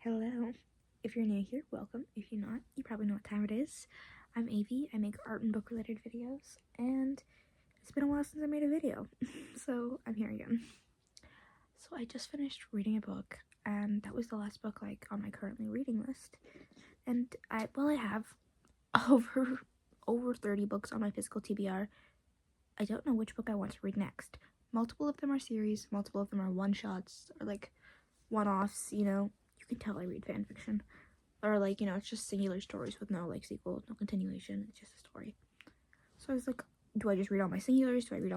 Hello. If you're new here, welcome. If you're not, you probably know what time it is. I'm Avi. I make art and book related videos, and it's been a while since I made a video, so I'm here again. So I just finished reading a book, and that was the last book on my currently reading list. And I have over 30 books on my physical TBR. I don't know which book I want to read next. Multiple of them are series, multiple of them are one-shots, or one-offs, You can tell I read fan fiction. Or it's just singular stories with no sequel, no continuation. It's just a story. So I was like, do I just read all my singulars? Do I read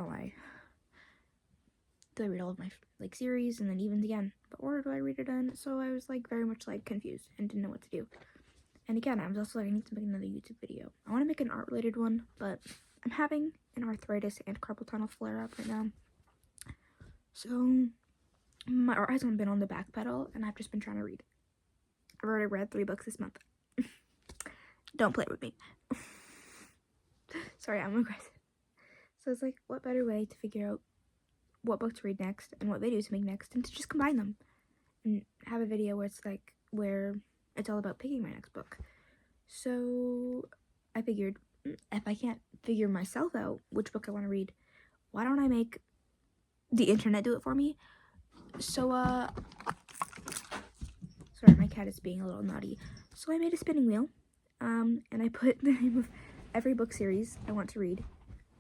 all of my series and then evens again? What order do I read it in? So I was very much confused and didn't know what to do. And again, I was also I need to make another YouTube video. I want to make an art related one, but I'm having an arthritis and carpal tunnel flare up right now. So my art hasn't been on the back pedal, and I've just been trying to read. I've already read 3 books this month. Don't play with me. Sorry, I'm aggressive. So it's what better way to figure out what book to read next and what videos to make next than to just combine them and have a video where it's all about picking my next book. So I figured, if I can't figure myself out which book I want to read, why don't I make the internet do it for me? So sorry, my cat is being a little naughty. So I made a spinning wheel, and I put the name of every book series I want to read,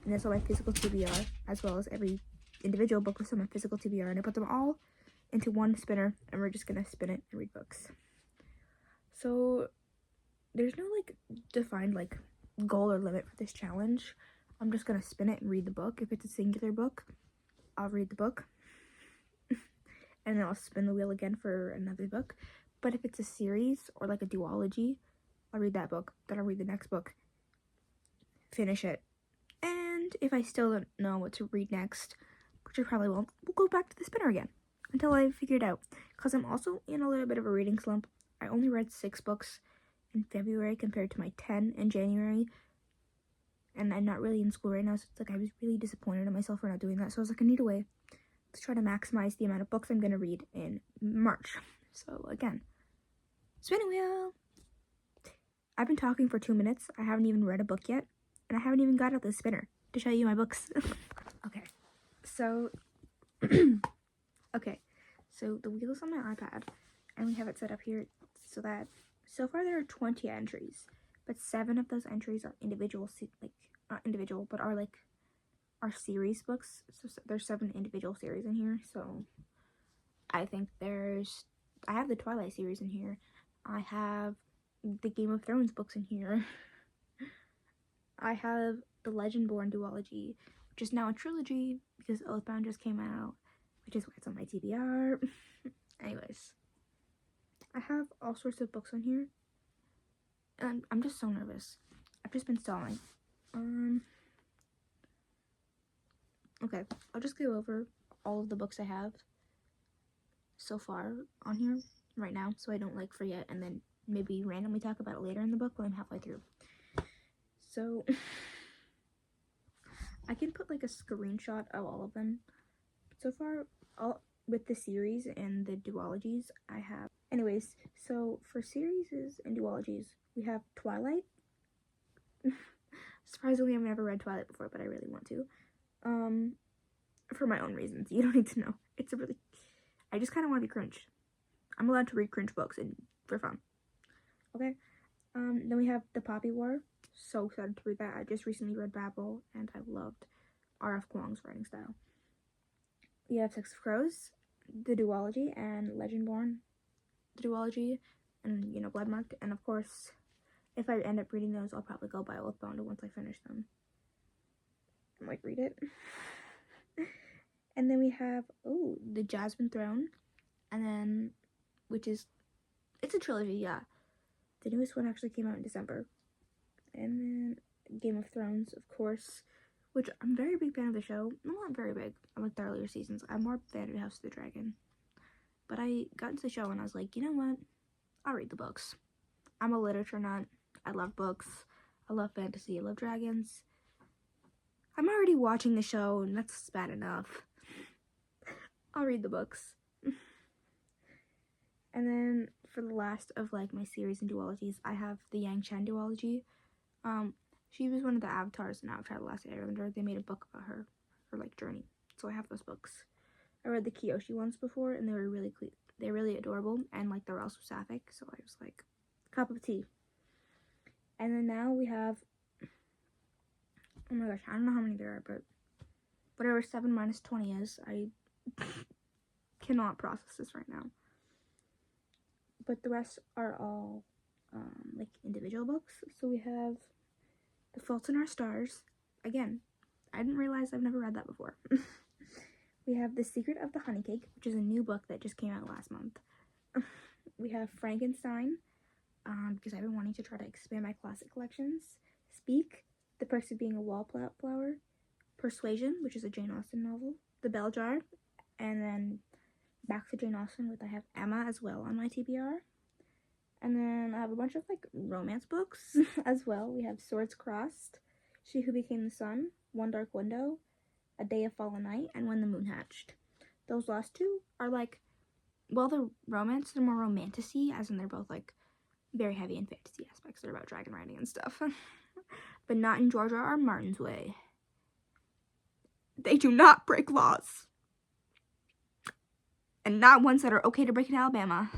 and that's on my physical TBR, as well as every individual book was on my physical TBR, and I put them all into one spinner, and we're just gonna spin it and read books. So there's no defined goal or limit for this challenge. I'm just gonna spin it and read the book. If it's a singular book, I'll read the book, and then I'll spin the wheel again for another book. But if it's a series or a duology, I'll read that book, then I'll read the next book, finish it, and if I still don't know what to read next, which I probably won't, we'll go back to the spinner again until I figure it out. Because I'm also in a little bit of a reading slump. I only read 6 books in February compared to my 10 in January, and I'm not really in school right now, so it's I was really disappointed in myself for not doing that. So I was I need a way to try to maximize the amount of books I'm going to read in March. So again, spinning wheel. I've been talking for 2 minutes. I haven't even read a book yet, and I haven't even got out the spinner to show you my books. Okay, so so the wheel is on my iPad, and we have it set up here so that so far there are 20 entries, but 7 of those entries are individual, not individual, but are series books. So there's 7 individual series in here. So I think I have the Twilight series in here. I have the Game of Thrones books in here. I have the Legendborn duology, which is now a trilogy because Oathbound just came out, which is why it's on my TBR. Anyways, I have all sorts of books on here, and I'm just so nervous. I've just been stalling. Okay, I'll just go over all of the books I have so far on here right now, so I don't forget and then maybe randomly talk about it later in the book when I'm halfway through. So I can put a screenshot of all of them. So far, all with the series and the duologies I have. Anyways, so for series and duologies, we have Twilight. Surprisingly, I've never read Twilight before, but I really want to. For my own reasons. You don't need to know. I just kind of want to be cringe. I'm allowed to read cringe books and for fun. Okay? Then we have The Poppy War. So excited to read that. I just recently read Fable, and I loved R.F. Kuang's writing style. We have Six of Crows, the duology, and Legendborn, the duology, and, Bloodmarked. And, of course, if I end up reading those, I'll probably go buy Oathbound once I finish them. And, read it. And then we have, the Jasmine Throne, and then, it's a trilogy, yeah. The newest one actually came out in December. And then Game of Thrones, of course, which I'm a very big fan of the show. I'm not very big. I like the earlier seasons. I'm more a fan of House of the Dragon. But I got into the show and I was like, you know what? I'll read the books. I'm a literature nut. I love books. I love fantasy. I love dragons. I'm already watching the show, and that's bad enough. I'll read the books. And then for the last of like my series and duologies, I have the Yang Chen duology. She was one of the avatars in Avatar: The Last Airbender. They made a book about her like journey, so I have those books. I read the Kyoshi ones before, and they were really cute. They're really adorable, and like they're also sapphic, so I was like, cup of tea. And then now we have, oh my gosh, I don't know how many there are, but whatever 7 minus 20 is, I cannot process this right now. But the rest are all like individual books. So we have The Fault in Our Stars. Again, I didn't realize I've never read that before. We have The Secret of the Honey Cake, which is a new book that just came out last month. We have Frankenstein, because I've been wanting to try to expand my classic collections. Speak, The Perks of Being a Wallflower. Persuasion, which is a Jane Austen novel. The Bell Jar, and then back to Jane Austen with I have Emma as well on my TBR. And then I have a bunch of like romance books as well. We have Swords Crossed, She Who Became the Sun, One Dark Window, A Day of Fallen Night, and When the Moon Hatched. Those last two are like, well, they're romance, they're more romantic-y, as in they're both like very heavy in fantasy aspects. They're about dragon riding and stuff. But not in George R. Martin's way. They do not break laws. And not ones that are okay to break in Alabama.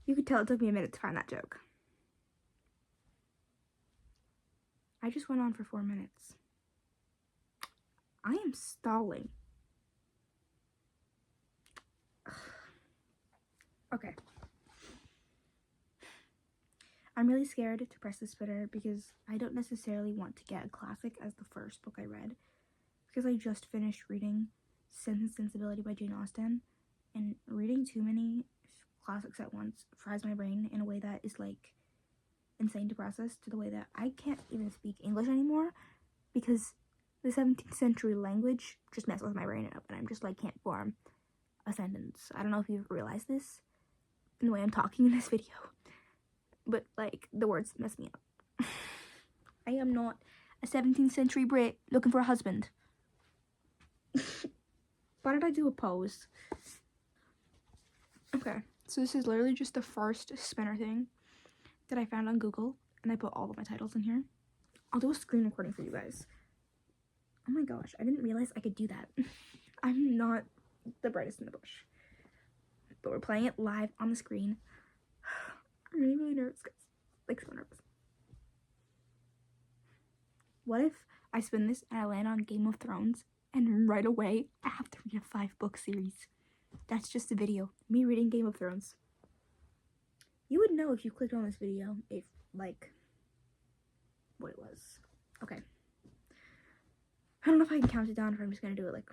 You could tell it took me a minute to find that joke. I just went on for 4 minutes. I am stalling. Okay. I'm really scared to press the spinner because I don't necessarily want to get a classic as the first book I read. Because I just finished reading Sense and Sensibility by Jane Austen, and reading too many classics at once fries my brain in a way that is like insane to process, to the way that I can't even speak English anymore because the 17th century language just messes with my brain up, and I'm just like can't form a sentence. I don't know if you've realized this in the way I'm talking in this video, but like the words mess me up. I am not a 17th century Brit looking for a husband. Why did I do a pose? Okay, so this is literally just the first spinner thing that I found on Google, and I put all of my titles in here. I'll do a screen recording for you guys. Oh my gosh, I didn't realize I could do that. I'm not the brightest in the bush, but we're playing it live on the screen. I'm really, really nervous, guys. Like, so nervous. What if I spin this and I land on Game of Thrones, and right away I have to read a 5-book series? That's just a video, me reading Game of Thrones. You would know if you clicked on this video if, like, what it was. Okay. I don't know if I can count it down, or I'm just gonna do it, like,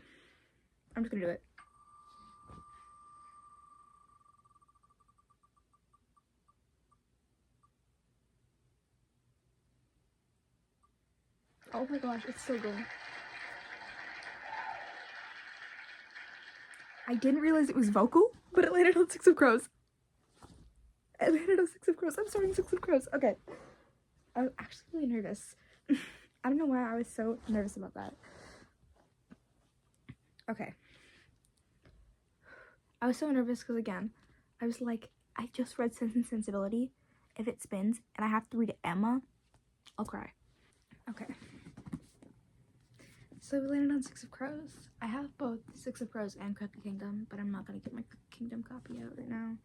I'm just gonna do it. Oh my gosh, it's so good. I didn't realize it was vocal, but it landed on 6 of Crows. It landed on 6 of Crows. I'm starting 6 of Crows. Okay. I was actually really nervous. I don't know why I was so nervous about that. Okay. I was so nervous because, again, I was like, I just read Sense and Sensibility. If it spins and I have to read Emma, I'll cry. Okay. So we landed on 6 of Crows. I have both 6 of Crows and Cookie Kingdom, but I'm not going to get my Cookie Kingdom copy out right now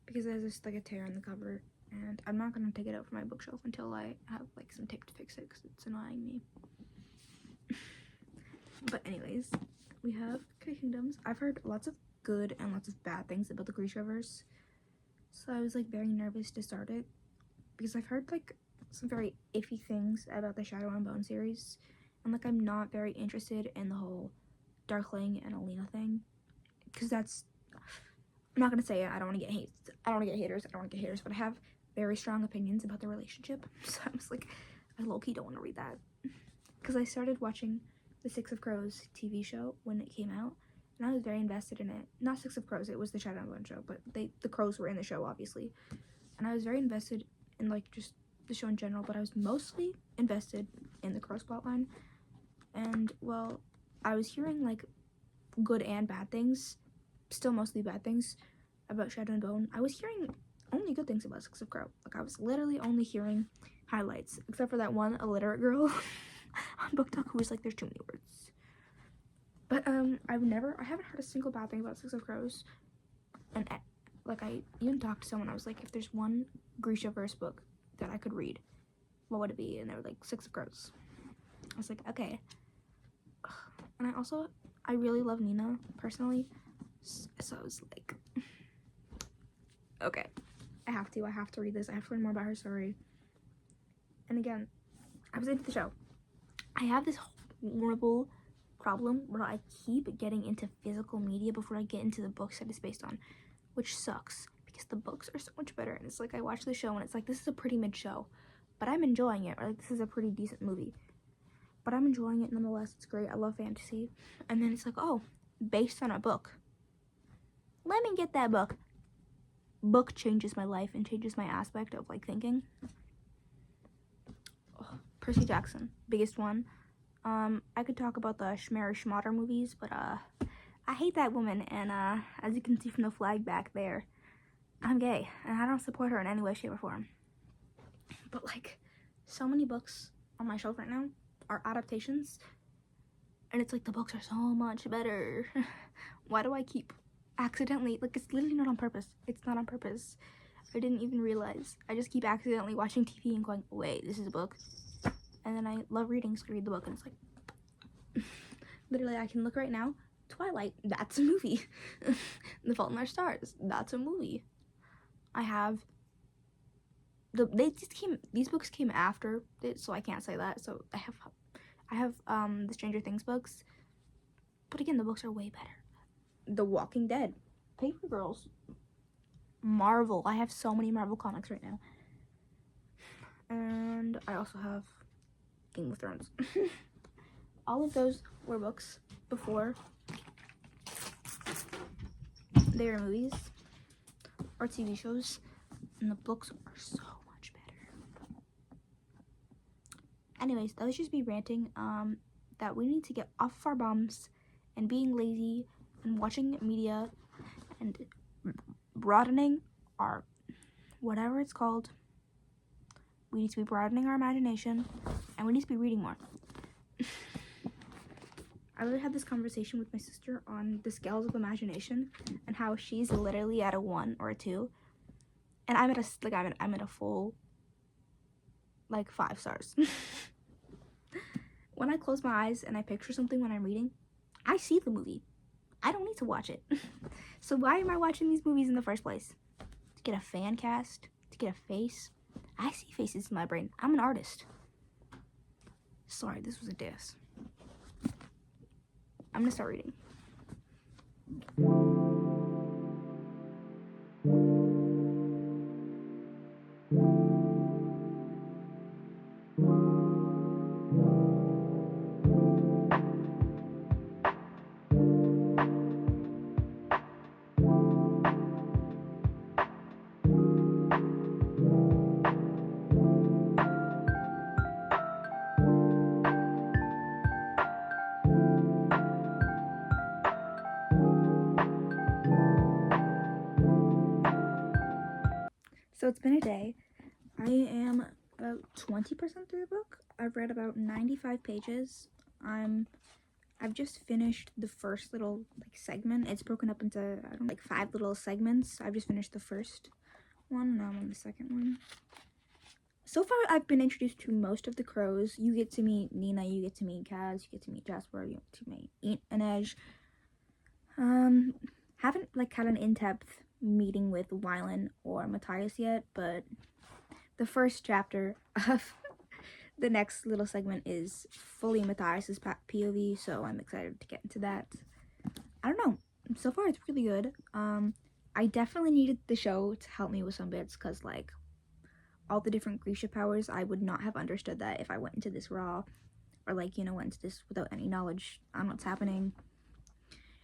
because there's just like a tear in the cover, and I'm not going to take it out from my bookshelf until I have like some tape to fix it because it's annoying me. But anyways, we have Cookie Kingdoms. I've heard lots of good and lots of bad things about the Grishaverse, so I was like very nervous to start it because I've heard like some very iffy things about the Shadow and Bone series, and like I'm not very interested in the whole Darkling and Alina thing because that's, I'm not gonna say it, I don't want to get haters, I don't want to get haters, but I have very strong opinions about the relationship. So I was like, I low-key don't want to read that because I started watching the 6 of Crows TV show when it came out, and I was very invested in it. Not 6 of Crows, it was the Shadow and Bone show, but the crows were in the show obviously, and I was very invested in like just the show in general, but I was mostly invested in the Crows plotline. And well, I was hearing like good and bad things, still mostly bad things, about Shadow and Bone, I was hearing only good things about Six of Crow. Like, I was literally only hearing highlights, except for that one illiterate girl on BookTok who was like, there's too many words. But I haven't heard a single bad thing about Six of Crows. And like, I even talked to someone. I was like, if there's one Grisha verse book that I could read, what would it be? And they were like, Six of Crows. I was like, okay. And I really love Nina personally, so I was like, okay, I have to read this. I have to learn more about her story. And again, I was into the show. I have this horrible problem where I keep getting into physical media before I get into the books that it's based on, which sucks because the books are so much better. And it's like, I watch the show and it's like, this is a pretty mid show, but I'm enjoying it. Or like, this is a pretty decent movie, but I'm enjoying it nonetheless. It's great. I love fantasy. And then it's like, oh, based on a book. Let me get that book. Book changes my life and changes my aspect of like thinking. Oh, Percy Jackson, biggest one. I could talk about the Schmerry Schmotter movies, but I hate that woman, and as you can see from the flag back there, I'm gay, and I don't support her in any way, shape, or form. But like, so many books on my shelf right now are adaptations, and it's like, the books are so much better. Why do I keep accidentally, like, it's literally not on purpose. It's not on purpose. I didn't even realize. I just keep accidentally watching TV and going, wait, this is a book. And then I love reading, so I read the book, and it's like, literally, I can look right now. Twilight, that's a movie. The Fault in Our Stars, that's a movie. I have these books came after it, so I can't say that. So I have the Stranger Things books, but again, the books are way better. The Walking Dead, Paper Girls, Marvel. I have so many Marvel comics right now, and I also have Game of Thrones. All of those were books before they were movies or TV shows, and the books are so much better. Anyways, that was just me ranting that we need to get off our bums and being lazy and watching media and broadening our whatever it's called. We need to be broadening our imagination, and we need to be reading more. I literally had this conversation with my sister on the scales of imagination and how she's literally at a 1 or a 2, and I'm at a full like 5 stars. When I close my eyes and I picture something when I'm reading, I see the movie. I don't need to watch it. So why am I watching these movies in the first place? To get a fan cast? To get a face? I see faces in my brain. I'm an artist. Sorry, this was a diss. I'm gonna start reading. So it's been a day. I am about 20% through the book. I've read about 95 pages. I've just finished the first little like segment. It's broken up into like 5 little segments. I've just finished the first one. Now I'm on the second one. So far, I've been introduced to most of the crows. You get to meet Nina. You get to meet Kaz. You get to meet Jasper. You get to meet Inej. Haven't like had an in-depth meeting with Wylan or Matthias yet, but the first chapter of the next little segment is fully Matthias's POV, so I'm excited to get into that. I don't know. So far, it's really good. I definitely needed the show to help me with some bits, because like all the different Grisha powers, I would not have understood that if I went into this raw, or like, you know, went into this without any knowledge on what's happening.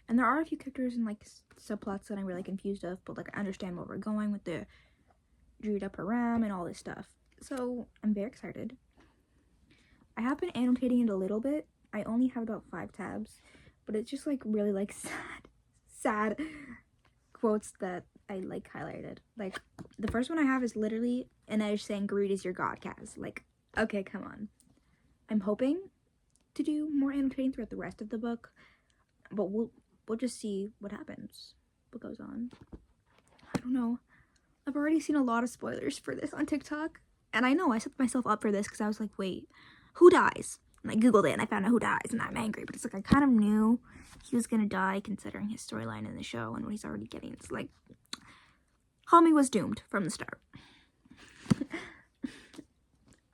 And there are a few characters and like subplots that I'm really confused of, but like I understand where we're going with the Drita Param and all this stuff. So I'm very excited. I have been annotating it a little bit. I only have about 5 tabs, but it's just like really like sad quotes that I like highlighted. Like, the first one I have is literally an edge saying Groot is your god, Kaz. Like, okay, come on. I'm hoping to do more annotating throughout the rest of the book, but we'll just see what happens, what goes on. I don't know. I've already seen a lot of spoilers for this on TikTok, and I know I set myself up for this because I was like, wait, who dies? And I googled it and I found out who dies, and I'm angry, but it's like I kind of knew he was gonna die considering his storyline in the show and what he's already getting. It's like, homie was doomed from the start.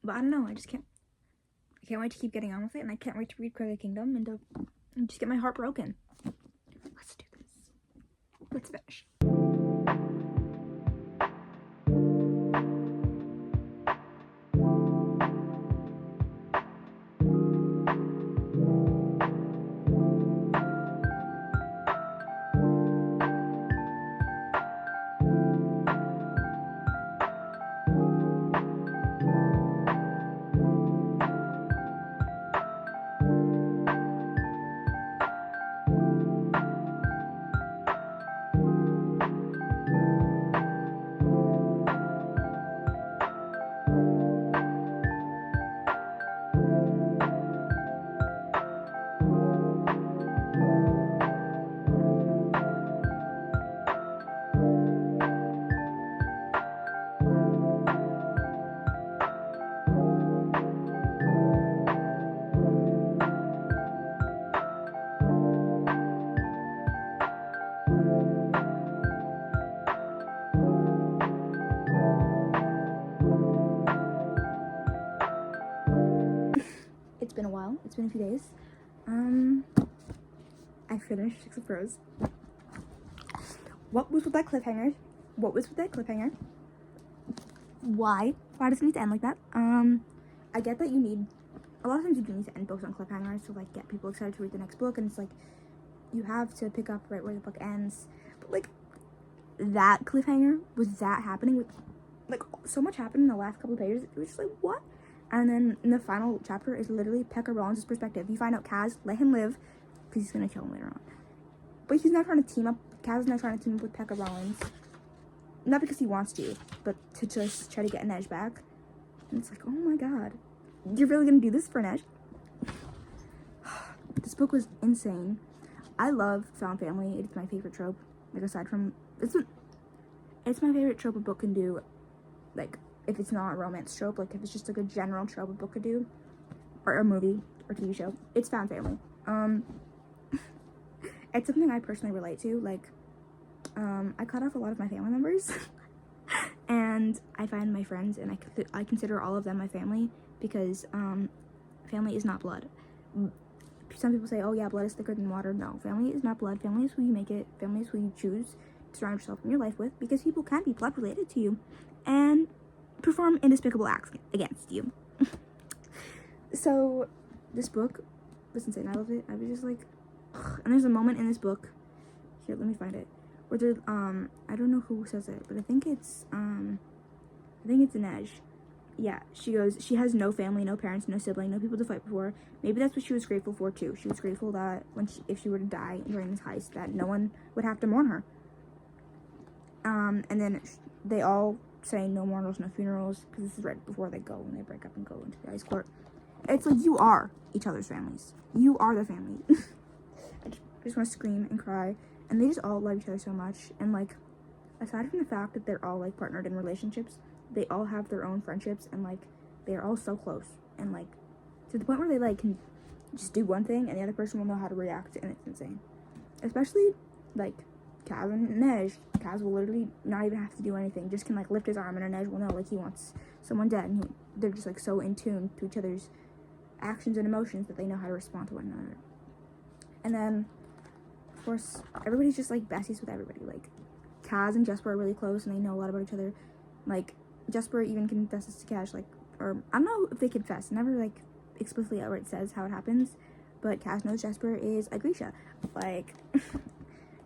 But I don't know, I can't wait to keep getting on with it, and I can't wait to read Cry of the Kingdom and just get my heart broken. Let's do this. Let's finish. It's been a while. It's been a few days. I finished Six of Crows. What was with that cliffhanger? Why? Why does it need to end like that? I get that you need, a lot of times you do need to end books on cliffhangers to like get people excited to read the next book, and it's like you have to pick up right where the book ends. But like that cliffhanger was that happening with like so much happened in the last couple of pages. It was just like, what? And then in the final chapter is literally Pekka Rollins' perspective. You find out Kaz let him live because he's gonna kill him later on. But he's not trying to team up. Kaz is not trying to team up with Pekka Rollins, not because he wants to, but to just try to get an edge back. And it's like, oh my god, you're really gonna do this for an edge? This book was insane. I love found family. It's my favorite trope. Like, aside from it's my favorite trope a book can do. Like, if it's not a romance trope, like if it's just like a general trope a book could do, or a movie or TV show, it's found family. It's something I personally relate to. Like, I cut off a lot of my family members, and I find my friends, and I consider all of them my family because family is not blood. Some people say, oh yeah, blood is thicker than water. No, family is not blood. Family is who you make it. Family is who you choose to surround yourself in your life with, because people can be blood related to you and perform indespicable acts against you. So this book was insane. I loved it. I was just like, ugh. And there's a moment in this book, here, let me find it, where there, I don't know who says it, but I think it's Inej. Yeah, she goes, she has no family, no parents, no sibling, no people to fight for. Maybe that's what she was grateful for too. She was grateful that if she were to die during this heist, that no one would have to mourn her. And then they all say no mournals, no funerals, because this is right before they go, when they break up and go into the ice court. It's like, you are each other's families. You are the family. I just want to scream and cry. And they just all love each other so much. And like, aside from the fact that they're all like partnered in relationships, they all have their own friendships, and like they're all so close, and like to the point where they like can just do one thing and the other person will know how to react, and it's insane. Especially like Kaz and Nej. Kaz will literally not even have to do anything, just can like lift his arm, and Nej will know like he wants someone dead, and they're just like so in tune to each other's actions and emotions that they know how to respond to one another. And then of course everybody's just like besties with everybody. Like Kaz and Jesper are really close, and they know a lot about each other. Like Jesper even confesses to Cash, like, or I don't know if they confess, never like explicitly outright says how it happens, but Cash knows Jesper is a Grisha, like,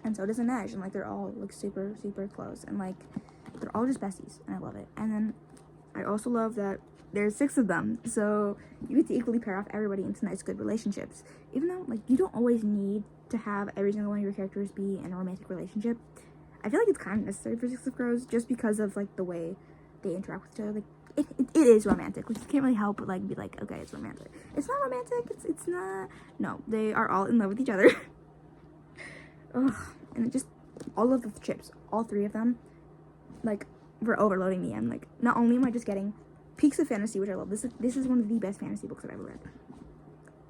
and so does Inej, and like they're all like super close, and like they're all just besties, and I love it. And then I also love that there's 6 of them, so you get to equally pair off everybody into nice, good relationships. Even though like you don't always need to have every single one of your characters be in a romantic relationship, I feel like it's kind of necessary for Six of Crows just because of like the way they interact with each other. Like it is romantic, which you can't really help but like be like, okay, it's romantic. It's not romantic. It's not. No, they are all in love with each other. Ugh, and it just all of the chips, all three of them, like were overloading me. And like, not only am I just getting peaks of fantasy, which I love. This is one of the best fantasy books I've ever read.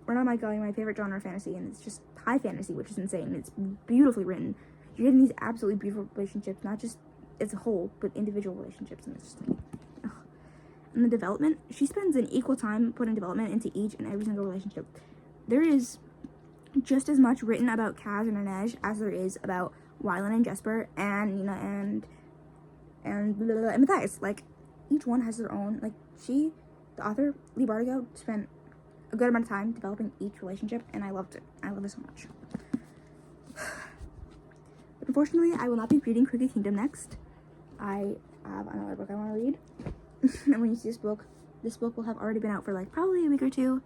We're not going my favorite genre of fantasy, and it's just high fantasy, which is insane. It's beautifully written. You're getting these absolutely beautiful relationships, not just as a whole, but individual relationships, and it's just like, ugh. And the development, she spends an equal time putting development into each and every single relationship. There is just as much written about Kaz and Inej as there is about Wylan and Jesper and and Matthias. Like, each one has their own, like, the author, Lee Bardugo, spent a good amount of time developing each relationship, and I loved it. I love it so much. But unfortunately, I will not be reading Crooked Kingdom next. I have another book I want to read. And when you see this book will have already been out for like probably a week or two.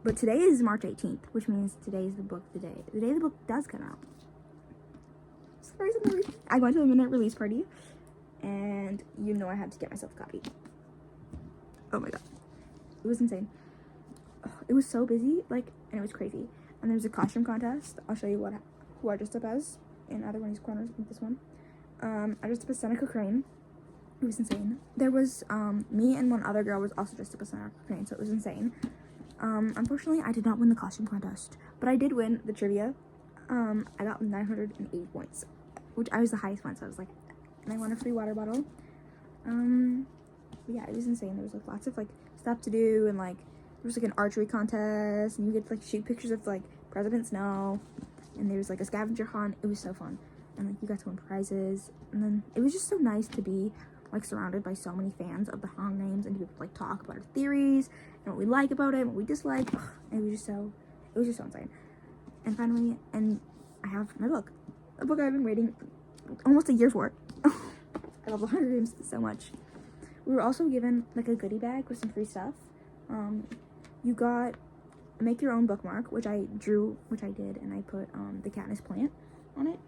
But today is March 18th, which means today is the day the book does come out. Surprisingly, I went to a midnight release party, and I had to get myself a copy. Oh my god, it was insane. It was so busy, like, and it was crazy. And there's a costume contest. I'll show you who I dressed up as in either one of these corners. I think this one. I dressed up as Seneca Crane. It was insane. There was me and one other girl was also dressed up as Seneca Crane, so it was insane. Unfortunately, I did not win the costume contest, but I did win the trivia. I got 980 points, which I was the highest one, so I was like, and I won a free water bottle. But yeah, it was insane. There was like lots of like stuff to do, and like there was like an archery contest, and you get to like shoot pictures of like President Snow, and there was like a scavenger hunt. It was so fun, and like you got to win prizes, and then it was just so nice to be like surrounded by so many fans of the Hunger Games and to be able to like talk about our theories and what we like about it, what we dislike. Ugh, it was just so insane. And finally, I have my book, a book I've been waiting almost a year for. I love the Hunger Games so much. We were also given like a goodie bag with some free stuff. You got make your own bookmark, which I did, and I put the Katniss plant on it.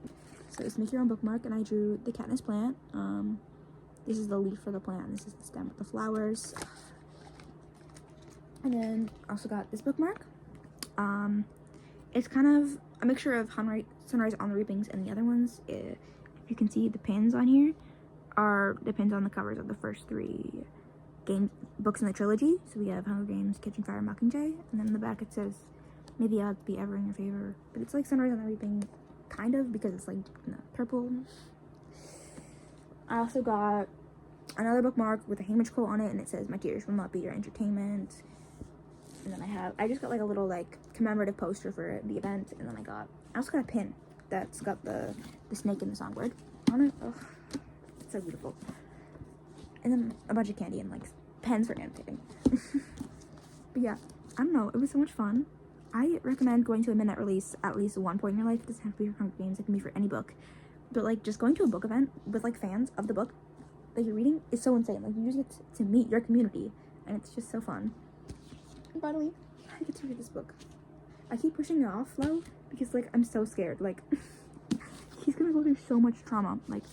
So it's make your own bookmark, and I drew the Katniss plant. This is the leaf for the plant, this is the stem with the flowers. And then also got this bookmark. It's kind of a mixture of Sunrise on the Reapings and the other ones. If you can see, the pins on here are the pins on the covers of the first 3 books in the trilogy. So we have Hunger Games, Kitchen Fire, Mockingjay, and then in the back it says, "May the odds be ever in your favor." But it's like Sunrise on the Reaping, kind of, because it's like purple. I also got another bookmark with a Haymitch quote on it, and it says, "My tears will not be your entertainment." And then I just got like a little like commemorative poster for the event, and then I also got a pin that's got the snake and the songbird on it. Ugh, it's so beautiful. And then a bunch of candy and like pens for annotating. But yeah, I don't know, it was so much fun. I recommend going to a midnight release at least one point in your life. It doesn't have to be for Hunger Games, it can be for any book. But like just going to a book event with like fans of the book that you're reading is so insane. Like you just get to meet your community, and it's just so fun. And finally, I get to read this book. I keep pushing it off though, because like I'm so scared. Like he's gonna go through so much trauma. Like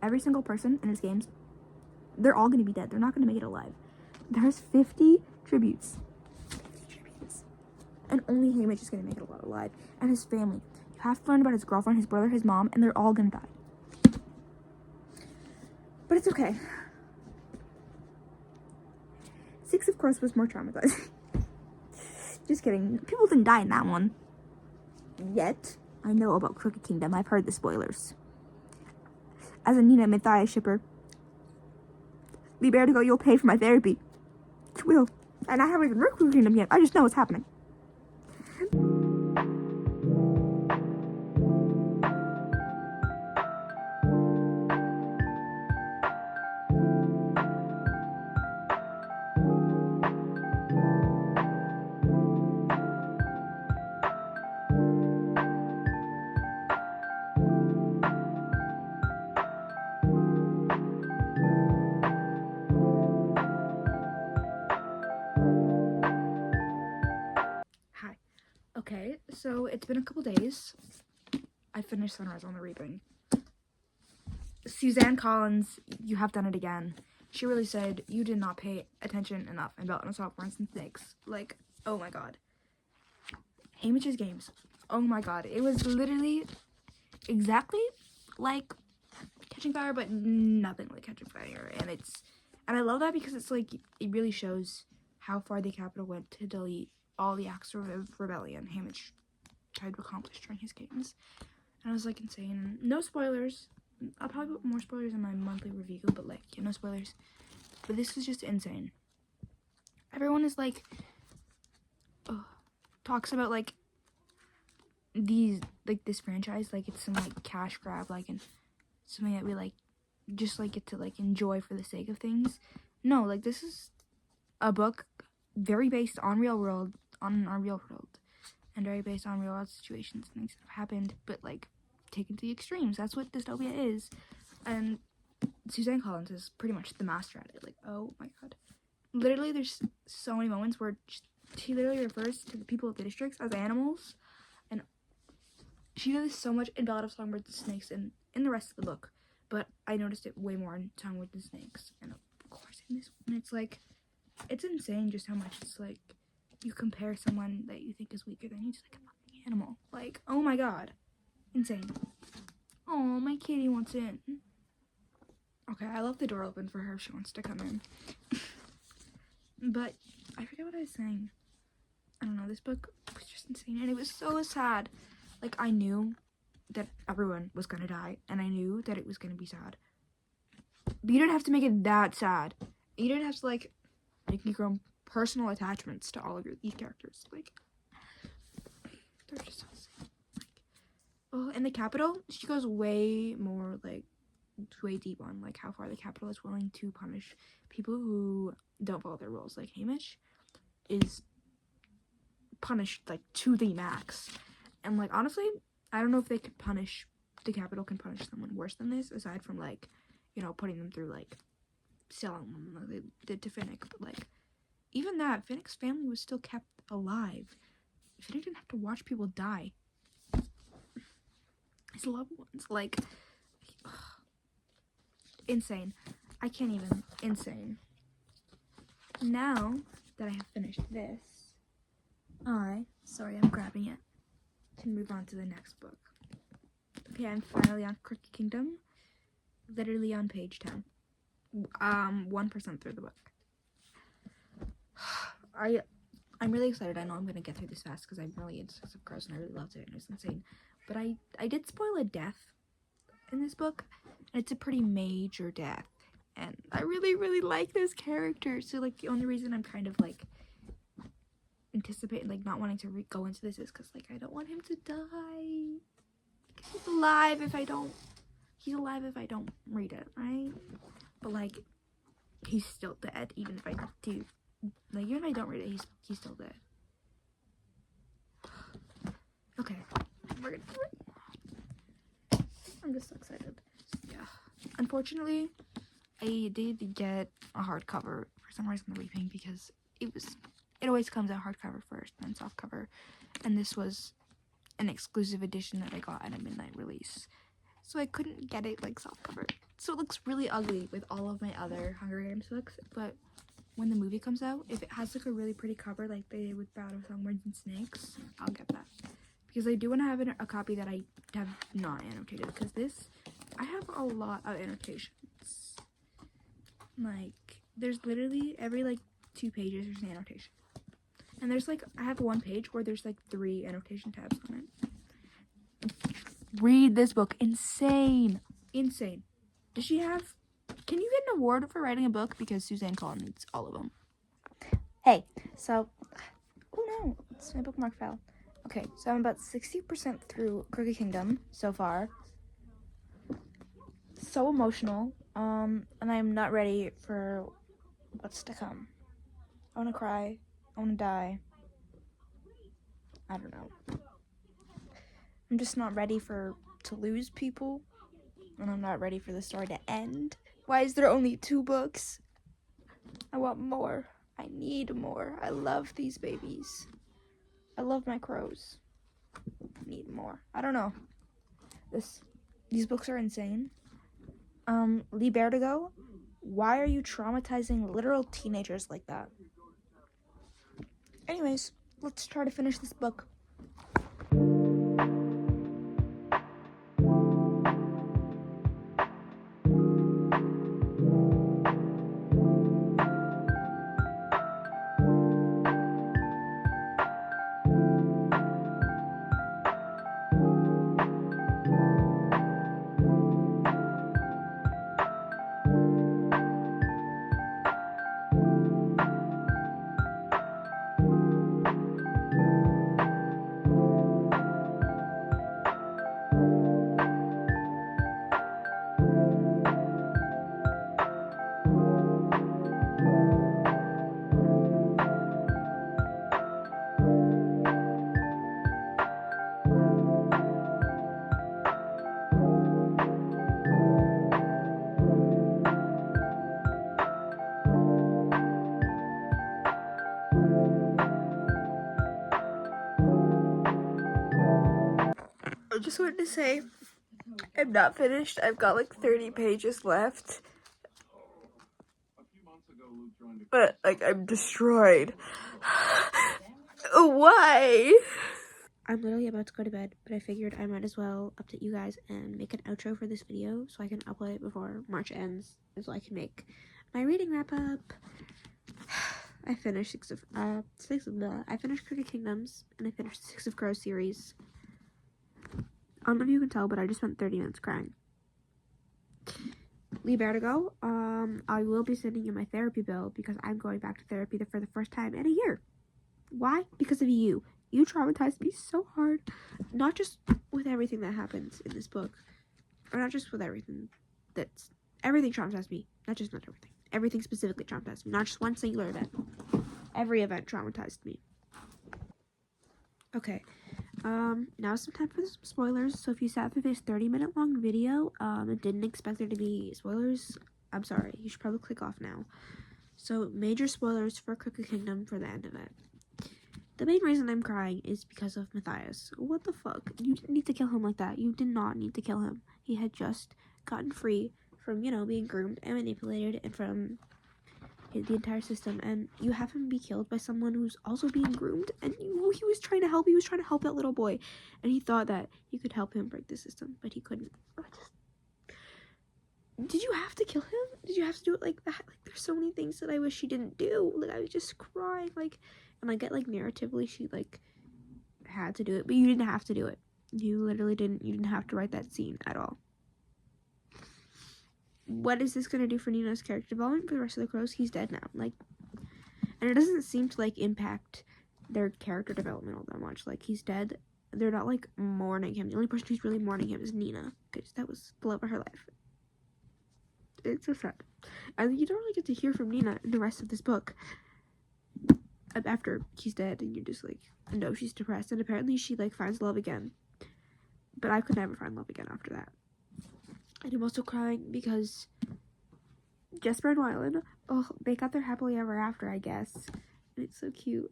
every single person in his games, they're all gonna be dead. They're not gonna make it alive. There's 50 tributes. 50 tributes. And only Haymitch is gonna make it alive. And his family. You have to learn about his girlfriend, his brother, his mom, and they're all gonna die. But it's okay. 6, of course, was more traumatizing. Just kidding. People didn't die in that one. Yet. I know about Crooked Kingdom. I've heard the spoilers. As a Nina Matthias shipper, Lee Bardugo, you'll pay for my therapy. It will. And I haven't even read Crooked Kingdom yet. I just know what's happening. Okay, so it's been a couple days. I finished Sunrise on the Reaping. Suzanne Collins, you have done it again. She really said, you did not pay attention enough in Belt and Sophomores and Snakes. Like, oh my god. Hamish's games. Oh my god. It was literally exactly like Catching Fire, but nothing like Catching Fire. And I love that because it's like, it really shows how far the Capitol went to delete all the acts of rebellion Hamish tried to accomplish during his games. And it was like insane. No spoilers. I'll probably put more spoilers in my monthly review, but like, yeah, no spoilers. But this was just insane. Everyone is like, talks about like this franchise like it's some like cash grab, like, and something that we like just like get to like enjoy for the sake of things. No, like this is a book very based on our real world, and very based on real world situations and things that have happened, but like taken to the extremes. That's what dystopia is. And Suzanne Collins is pretty much the master at it. Like, oh my god. Literally, there's so many moments where she literally refers to the people of the districts as animals. And she does this so much in Ballad of Songbirds and Snakes and in the rest of the book. But I noticed it way more in Songbirds and Snakes. And of course in this one, it's like, it's insane just how much it's like, you compare someone that you think is weaker than you to like a fucking animal. Like, oh my god. Insane. Oh, my kitty wants in. Okay, I left the door open for her if she wants to come in. But I forget what I was saying. I don't know, this book was just insane, and it was so sad. Like, I knew that everyone was gonna die, and I knew that it was gonna be sad. But you didn't have to make it that sad. You didn't have to, like, make your own personal attachments to all of these characters. Like, they're just so sad. Oh, and the Capitol, she goes way more, like, way deep on, like, how far the Capitol is willing to punish people who don't follow their rules. Like, Hamish is punished, like, to the max. And, like, honestly, I don't know if the Capitol can punish someone worse than this, aside from, like, you know, putting them through, like, selling them, like they did to Finnick. But, like, even that, Finnick's family was still kept alive. Finnick didn't have to watch people die. His loved ones, like, insane. I can't even. Insane. Now that I have finished this, sorry, I'm grabbing it, can move on to the next book. Okay, I'm finally on Crooked Kingdom, literally on page 10. 1% through the book. I'm really excited. I know I'm gonna get through this fast because I'm really into Six of Crows and I really loved it and it was insane. But I did spoil a death in this book, and it's a pretty major death. And I really, really like this character. So, like, the only reason I'm kind of, like, anticipating, like, not wanting to go into this is because, like, I don't want him to die. Because he's alive if I don't read it, right? But, like, he's still dead, even if I do. Like, even if I don't read it, he's still dead. Okay. We're gonna do it. I'm just so excited. Yeah. Unfortunately, I did get a hardcover for some reason, the Reaping, because it always comes out hardcover first, then softcover, and this was an exclusive edition that I got at a midnight release, so I couldn't get it like softcover. So it looks really ugly with all of my other Hunger Games books, but when the movie comes out, if it has like a really pretty cover like they did with Battle of Songbirds and Snakes, I'll get that. Because I do want to have a copy that I have not annotated, because this, I have a lot of annotations. Like, there's literally every like 2 pages there's an annotation. And there's like, I have one page where there's like 3 annotation tabs on it. Read this book. Insane. Insane. Does she have, can you get an award for writing a book? Because Suzanne Collins needs all of them. Hey, so, oh no, it's my bookmark fell. Okay, so I'm about 60% through Crooked Kingdom so far. So emotional, and I'm not ready for what's to come. I want to cry. I want to die. I don't know. I'm just not ready to lose people, and I'm not ready for the story to end. Why is there only 2 books? I want more. I need more. I love these babies. I love my crows. I need more. I don't know. These books are insane. Lee Bertigo, why are you traumatizing literal teenagers like that? Anyways, let's try to finish this book. I just wanted to say, I'm not finished. I've got like 30 pages left. But, like, I'm destroyed. Why? I'm literally about to go to bed, but I figured I might as well update you guys and make an outro for this video so I can upload it before March ends, and so I can make my reading wrap up. I finished I finished Crooked Kingdoms, and I finished the Six of Crows series. I don't know if you can tell, but I just spent 30 minutes crying. Lee Bertigo, I will be sending you my therapy bill because I'm going back to therapy for the first time in a year. Why? Because of you. You traumatized me so hard. Not just with everything that happens in this book. Or not just with everything everything traumatized me. Not everything. Everything specifically traumatized me. Not just one singular event. Every event traumatized me. Okay. Now it's some time for some spoilers. So if you sat through this 30-minute long video, and didn't expect there to be spoilers, I'm sorry. You should probably click off now. So, major spoilers for Crooked Kingdom for the end of it. The main reason I'm crying is because of Matthias. What the fuck? You didn't need to kill him like that. You did not need to kill him. He had just gotten free from, being groomed and manipulated and from the entire system. And you have him be killed by someone who's also being groomed. And he was trying to help. He was trying to help that little boy. And he thought that he could help him break the system, but he couldn't. Did you have to kill him? Did you have to do it like that? Like, there's so many things that I wish she didn't do. Like, I was just crying. Like, and I get, like, narratively she, like, had to do it. But you didn't have to do it. You literally didn't. You didn't have to write that scene at all. What is this going to do for Nina's character development for the rest of the Crows? He's dead now. Like, and it doesn't seem to, like, impact their character development all that much. Like, he's dead. They're not, like, mourning him. The only person who's really mourning him is Nina. Because that was the love of her life. It's so sad. And you don't really get to hear from Nina in the rest of this book after he's dead, and you're just like, no, she's depressed, and apparently she, like, finds love again. But I could never find love again after that. And I'm also crying because Jesper and Wylan, they got their happily ever after, I guess. And it's so cute.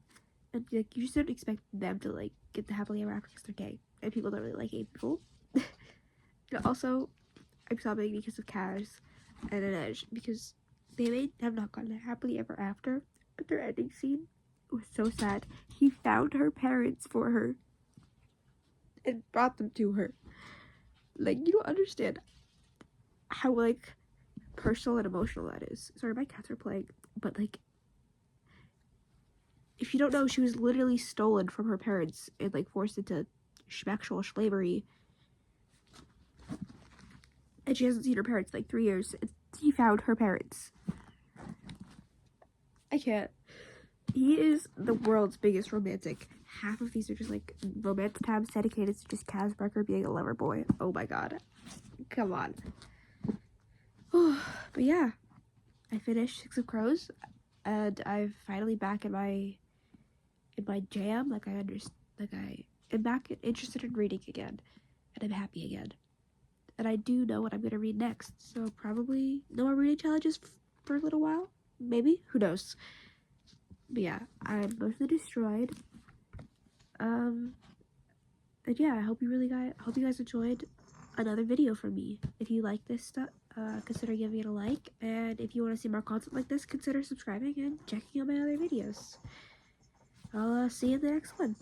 And, like, you just don't expect them to, like, get the happily ever after because they're gay. And people don't really like gay people. And also, I'm sobbing because of Kaz and an Edge, because they may have not gotten a happily ever after, but their ending scene was so sad. He found her parents for her and brought them to her. Like, you don't understand how, like, personal and emotional that is. Sorry, my cats are playing, but, like, if you don't know, she was literally stolen from her parents and, like, forced into actual slavery. And she hasn't seen her parents in, like, 3 years. He found her parents. I can't. He is the world's biggest romantic. Half of these are just, like, romance tabs dedicated to just Kaz Brecker being a lover boy. Oh my god. Come on. But yeah. I finished Six of Crows. And I'm finally back in my jam. Like, I am back interested in reading again. And I'm happy again. And I do know what I'm going to read next. So probably no more reading challenges for a little while. Maybe. Who knows? But yeah, I'm mostly destroyed. And yeah, I hope you guys enjoyed another video from me. If you like this stuff, consider giving it a like. And if you want to see more content like this, consider subscribing and checking out my other videos. I'll see you in the next one.